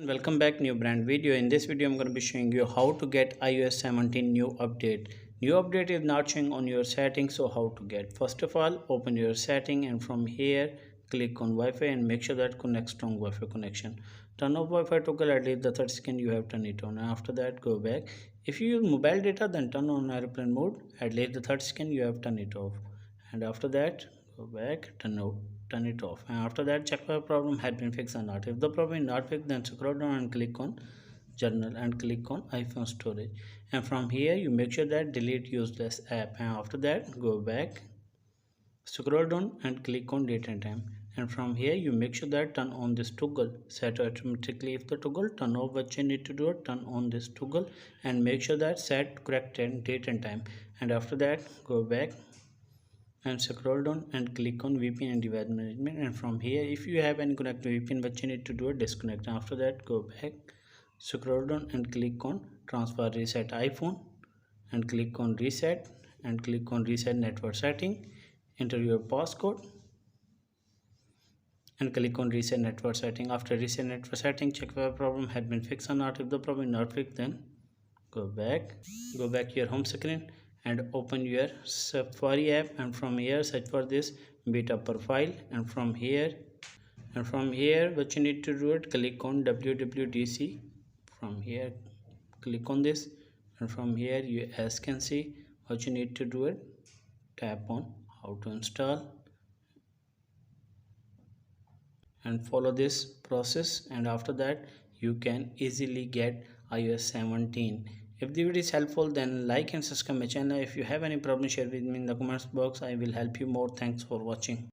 Welcome back, new brand video. In this video I'm going to be showing you how to get iOS 17 new update. New update is not showing on your settings, so how to get? First of all, open your setting and from here click on Wi-Fi and make sure that connects strong Wi-Fi connection. Turn off Wi-Fi toggle at least the 30 second you have turned it on, and after that go back. If you use mobile data, then turn on airplane mode at least the 30 second you have turned it off, and after that go back, turn it off, and after that check the problem had been fixed or not. If the problem is not fixed, then scroll down and click on journal and click on iPhone storage, and from here you make sure that delete useless app, and after that go back, scroll down and click on date and time, and from here you make sure that turn on this toggle set automatically. If the toggle turn off, what you need to do, turn on this toggle and make sure that set correct date and time, and after that go back and scroll down and click on VPN and device management, and from here if you have any connected VPN, what you need to do is disconnect. After that go back, scroll down and click on transfer reset iPhone and click on reset and click on reset network setting, enter your passcode and click on reset network setting. After reset network setting, check if the problem had been fixed or not. If the problem is not fixed, then go back your home screen and open your Safari app, and from here search for this beta profile, and from here what you need to do it, click on WWDC. From here click on this, and from here you as can see what you need to do it, tap on how to install and follow this process, and after that you can easily get iOS 17. If the video is helpful, then like and subscribe my channel. If you have any problem, share with me in the comments box. I will help you more. Thanks for watching.